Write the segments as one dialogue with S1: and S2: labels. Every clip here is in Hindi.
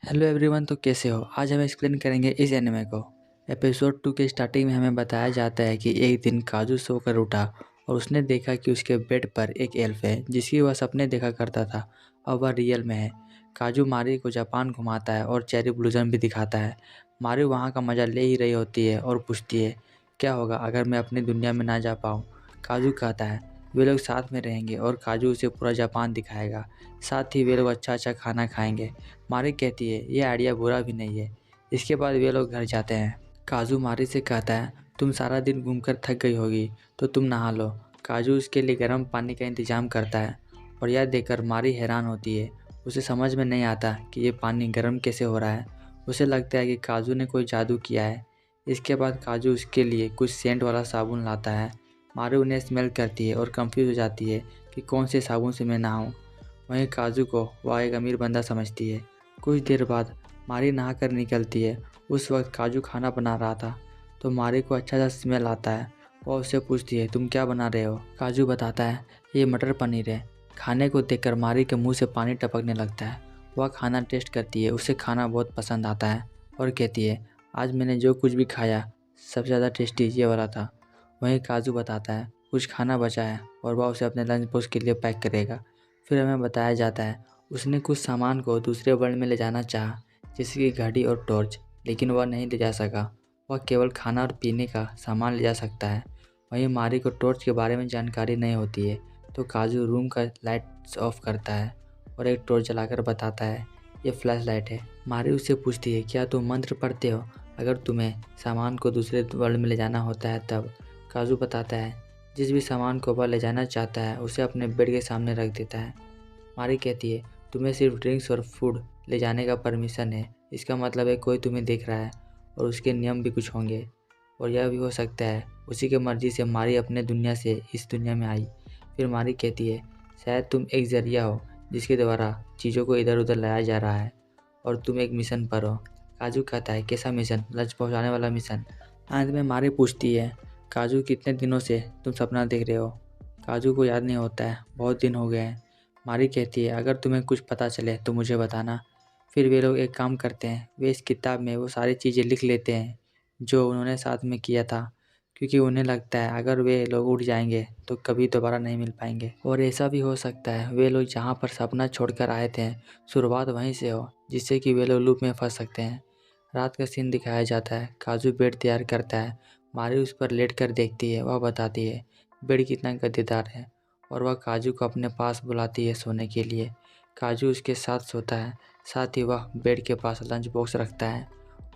S1: हेलो एवरीवन, तो कैसे हो। आज हम एक्सप्लेन करेंगे इस एनिमे को। एपिसोड 2 के स्टार्टिंग में हमें बताया जाता है कि एक दिन काजू सोकर उठा और उसने देखा कि उसके बेड पर एक एल्फ है जिसकी वह सपने देखा करता था और वह रियल में है। काजू मारी को जापान घुमाता है और चेरी ब्लॉसम भी दिखाता है। मारी वहाँ का मज़ा ले ही रही होती है और पूछती है क्या होगा अगर मैं अपनी दुनिया में ना जा पाऊँ। काजू कहता है वे लोग साथ में रहेंगे और काजू उसे पूरा जापान दिखाएगा। साथ ही वे लोग अच्छा अच्छा खाना खाएंगे। मारी कहती है ये आइडिया बुरा भी नहीं है। इसके बाद वे लोग घर जाते हैं। काजू मारी से कहता है तुम सारा दिन घूमकर थक गई होगी तो तुम नहा लो। काजू उसके लिए गर्म पानी का इंतजाम करता है और यह देखकर मारी हैरान होती है। उसे समझ में नहीं आता कि ये पानी गर्म कैसे हो रहा है। उसे लगता है कि काजू ने कोई जादू किया है। इसके बाद काजू उसके लिए कुछ सेंट वाला साबुन लाता है। मारी उन्हें स्मेल करती है और कंफ्यूज हो जाती है कि कौन से साबुन से मैं नहाऊं। वहीं काजू को वह एक अमीर बंदा समझती है। कुछ देर बाद मारी नहाकर निकलती है। उस वक्त काजू खाना बना रहा था तो मारी को अच्छा सा स्मेल आता है। वह उससे पूछती है तुम क्या बना रहे हो। काजू बताता है ये मटर पनीर है। खाने को देखकर मारी के मुंह से पानी टपकने लगता है। वह खाना टेस्ट करती है। उसे खाना बहुत पसंद आता है और कहती है आज मैंने जो कुछ भी खाया सबसे ज़्यादा टेस्टी ये वाला था। वहीं काजू बताता है कुछ खाना बचा है और वह उसे अपने लंच बॉक्स के लिए पैक करेगा। फिर हमें बताया जाता है उसने कुछ सामान को दूसरे वर्ल्ड में ले जाना चाहा, जैसे कि घड़ी और टॉर्च, लेकिन वह नहीं ले जा सका। वह केवल खाना और पीने का सामान ले जा सकता है। वहीं मारी को टॉर्च के बारे में जानकारी नहीं होती है तो काजू रूम का लाइट्स ऑफ करता है और एक टॉर्च जलाकर बताता है ये फ्लैश लाइट है। मारी उससे पूछती है क्या तुम मंत्र पढ़ते हो अगर तुम्हें सामान को दूसरे वर्ल्ड में ले जाना होता है तब। काजू बताता है जिस भी सामान को वह ले जाना चाहता है उसे अपने बेड के सामने रख देता है। मारी कहती है तुम्हें सिर्फ ड्रिंक्स और फूड ले जाने का परमिशन है। इसका मतलब है कोई तुम्हें देख रहा है और उसके नियम भी कुछ होंगे और यह भी हो सकता है उसी की मर्जी से मारी अपने दुनिया से इस दुनिया में आई। फिर मारी कहती है शायद तुम एक जरिया हो जिसके द्वारा चीज़ों को इधर उधर लाया जा रहा है और तुम एक मिशन पर हो। काजू कहता है कैसा मिशन। लंच पहुंचाने वाला मिशन। अंत में मारी पूछती है काजू कितने दिनों से तुम सपना देख रहे हो। काजू को याद नहीं होता है, बहुत दिन हो गए हैं। मारी कहती है अगर तुम्हें कुछ पता चले तो मुझे बताना। फिर वे लोग एक काम करते हैं, वे इस किताब में वो सारी चीज़ें लिख लेते हैं जो उन्होंने साथ में किया था, क्योंकि उन्हें लगता है अगर वे लोग उड़ जाएंगे तो कभी दोबारा नहीं मिल पाएंगे। और ऐसा भी हो सकता है वे लोग जहाँ पर सपना छोड़कर आए थे शुरुआत वहीं से हो, जिससे कि वे लोग लूप में फंस सकते हैं। रात का सीन दिखाया जाता है। काजू बेड तैयार करता है। मारी उस पर लेट कर देखती है। वह बताती है बेड कितना गद्देदार है और वह काजू को अपने पास बुलाती है सोने के लिए। काजू उसके साथ सोता है। साथ ही वह बेड के पास लंच बॉक्स रखता है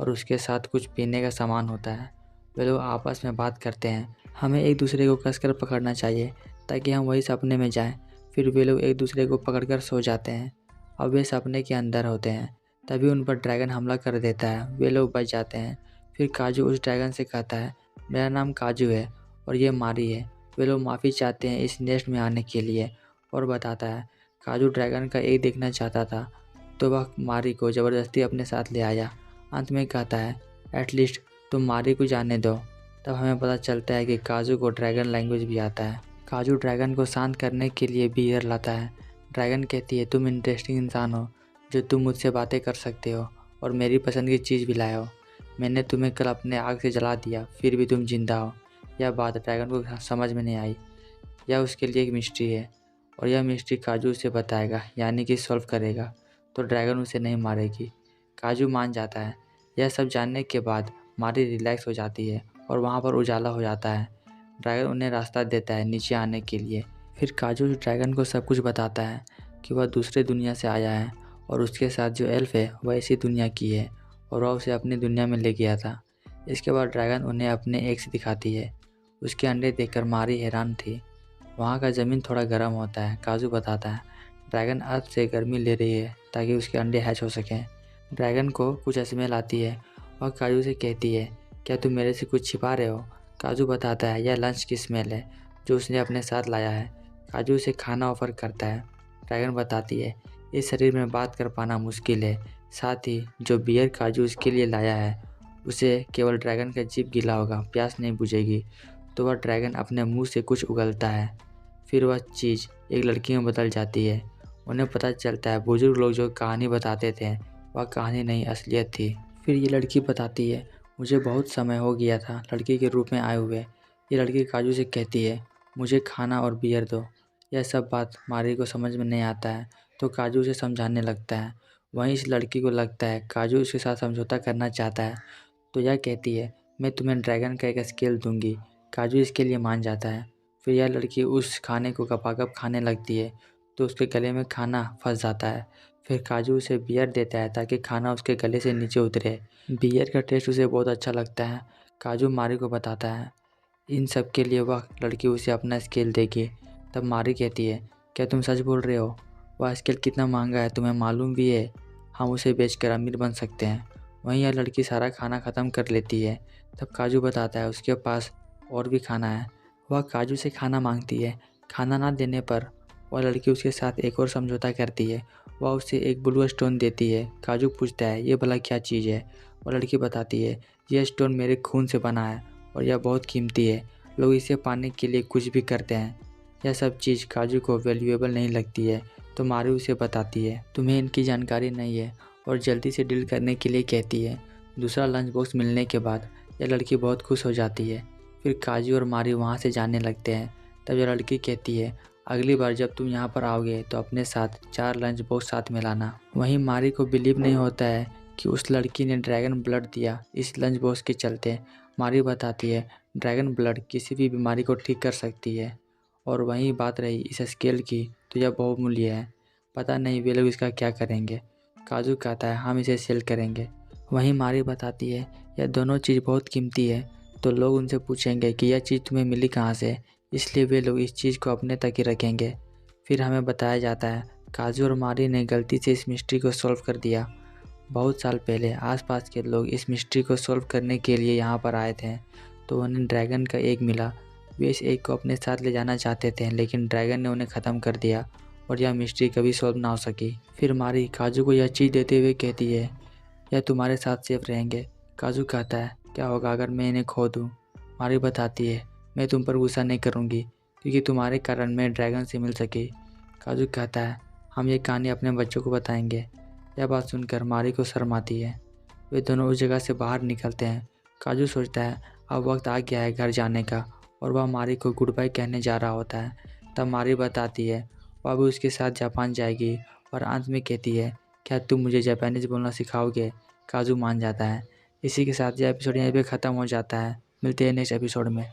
S1: और उसके साथ कुछ पीने का सामान होता है। वे लोग आपस में बात करते हैं हमें एक दूसरे को कसकर पकड़ना चाहिए ताकि हम वही सपने में जाएं। फिर वे लोग एक दूसरे को पकड़कर सो जाते हैं। अब वे सपने के अंदर होते हैं। तभी उन पर ड्रैगन हमला कर देता है। वे लोग बच जाते हैं। फिर काजू उस ड्रैगन से कहता है मेरा नाम काजू है और ये मारी है। वे लोग माफ़ी चाहते हैं इस नेस्ट में आने के लिए और बताता है काजू ड्रैगन का एक देखना चाहता था तो वह मारी को ज़बरदस्ती अपने साथ ले आया। अंत में कहता है एटलीस्ट तुम मारी को जाने दो। तब हमें पता चलता है कि काजू को ड्रैगन लैंग्वेज भी आता है। काजू ड्रैगन को शांत करने के लिए बियर लाता है। ड्रैगन कहती है तुम इंटरेस्टिंग इंसान हो जो तुम मुझसे बातें कर सकते हो और मेरी पसंद की चीज़ भी लाए हो। मैंने तुम्हें कल अपने आग से जला दिया फिर भी तुम जिंदा हो। यह बात ड्रैगन को समझ में नहीं आई। यह उसके लिए एक मिस्ट्री है और यह मिस्ट्री काजू उसे बताएगा, यानी कि सॉल्व करेगा तो ड्रैगन उसे नहीं मारेगी। काजू मान जाता है। यह सब जानने के बाद मारी रिलैक्स हो जाती है और वहाँ पर उजाला हो जाता है। ड्रैगन उन्हें रास्ता देता है नीचे आने के लिए। फिर काजू उस ड्रैगन को सब कुछ बताता है कि वह दूसरे दुनिया से आया है और उसके साथ जो एल्फ है वह इसी दुनिया की है और वह उसे अपनी दुनिया में ले गया था। इसके बाद ड्रैगन उन्हें अपने एग्स दिखाती है। उसके अंडे देखकर मारी हैरान थी। वहाँ का ज़मीन थोड़ा गर्म होता है। काजू बताता है ड्रैगन अर्थ से गर्मी ले रही है ताकि उसके अंडे हैच हो सकें। ड्रैगन को कुछ स्मेल आती है और काजू से कहती है क्या तुम मेरे से कुछ छिपा रहे हो। काजू बताता है यह लंच की स्मेल है जो उसने अपने साथ लाया है। काजू उसे खाना ऑफर करता है। ड्रैगन बताती है इस शरीर में बात कर पाना मुश्किल है। साथ ही जो बियर काजू उसके लिए लाया है उसे केवल ड्रैगन का जीभ गीला होगा, प्यास नहीं बुझेगी। तो वह ड्रैगन अपने मुंह से कुछ उगलता है। फिर वह चीज़ एक लड़की में बदल जाती है। उन्हें पता चलता है बुजुर्ग लोग जो कहानी बताते थे वह कहानी नहीं असलियत थी। फिर ये लड़की बताती है, मुझे बहुत समय हो गया था लड़की के रूप में आए हुए। ये लड़की काजू से कहती है, मुझे खाना और बियर दो। यह सब बात मारी को समझ में नहीं आता है तो काजू उसे समझाने लगता है। वहीं इस लड़की को लगता है काजू उसके साथ समझौता करना चाहता है तो यह कहती है, मैं तुम्हें ड्रैगन का एक स्केल दूंगी। काजू इसके लिए मान जाता है। फिर यह लड़की उस खाने को गपागप खाने लगती है तो उसके गले में खाना फंस जाता है। फिर काजू उसे बियर देता है ताकि खाना उसके गले से नीचे उतरे। बियर का टेस्ट उसे बहुत अच्छा लगता है। काजू मारी को बताता है इन सब के लिए वह लड़की उसे अपना स्केल देगी। तब मारी कहती है, क्या तुम सच बोल रहे हो? वह स्केल कितना महंगा है तुम्हें मालूम भी है? हम उसे बेचकर अमीर बन सकते हैं। वहीं यह लड़की सारा खाना ख़त्म कर लेती है। तब काजू बताता है उसके पास और भी खाना है। वह काजू से खाना मांगती है। खाना ना देने पर वह लड़की उसके साथ एक और समझौता करती है। वह उसे एक ब्लू स्टोन देती है। काजू पूछता है, ये भला क्या चीज़ है? वह लड़की बताती है, यह स्टोन मेरे खून से बना है और यह बहुत कीमती है। लोग इसे पाने के लिए कुछ भी करते हैं। यह सब चीज़ काजू को वैल्यूएबल नहीं लगती है तो मारी उसे बताती है, तुम्हें इनकी जानकारी नहीं है और जल्दी से डील करने के लिए कहती है। दूसरा लंच बॉक्स मिलने के बाद यह लड़की बहुत खुश हो जाती है। फिर काजू और मारी वहाँ से जाने लगते हैं। तब यह लड़की कहती है, अगली बार जब तुम यहाँ पर आओगे तो अपने साथ 4 लंच बॉक्स साथ में लाना। वहीं मारी को बिलीव नहीं होता है कि उस लड़की ने ड्रैगन ब्लड दिया इस लंच बॉक्स के चलते। मारी बताती है, ड्रैगन ब्लड किसी भी बीमारी को ठीक कर सकती है। और वहीं बात रही इस स्केल की तो यह बहुमूल्य है। पता नहीं वे लोग इसका क्या करेंगे। काजू कहता है, हम इसे सेल करेंगे। वहीं मारी बताती है, यह दोनों चीज़ बहुत कीमती है तो लोग उनसे पूछेंगे कि यह चीज़ तुम्हें मिली कहाँ से, इसलिए वे लोग इस चीज़ को अपने तक ही रखेंगे। फिर हमें बताया जाता है काजू और मारी ने गलती से इस मिस्ट्री को सॉल्व कर दिया। बहुत साल पहले आसपास के लोग इस मिस्ट्री को सॉल्व करने के लिए यहाँ पर आए थे तो उन्हें ड्रैगन का एग मिला। वे इस एग को अपने साथ ले जाना चाहते थे लेकिन ड्रैगन ने उन्हें ख़त्म कर दिया और यह मिस्ट्री कभी सॉल्व ना हो सकी। फिर मारी काजू को यह चीज़ देते हुए कहती है, यह तुम्हारे साथ सेफ रहेंगे। काजू कहता है, क्या होगा अगर मैं इन्हें खो दूँ? मारी बताती है, मैं तुम पर गुस्सा नहीं करूँगी क्योंकि तुम्हारे कारण मैं ड्रैगन से मिल सकी। काजू कहता है, हम ये कहानी अपने बच्चों को बताएंगे। यह बात सुनकर मारी को शर्म आती है। वे दोनों उस जगह से बाहर निकलते हैं। काजू सोचता है अब वक्त आ गया है घर जाने का और वह मारी को गुड बाय कहने जा रहा होता है। तब मारी बताती है वह भी उसके साथ जापान जाएगी और अंत में कहती है, क्या तुम मुझे जापानीज़ बोलना सिखाओगे? काजू मान जाता है। इसी के साथ यह एपिसोड यहीं पे ख़त्म हो जाता है। मिलते हैं नेक्स्ट एपिसोड में।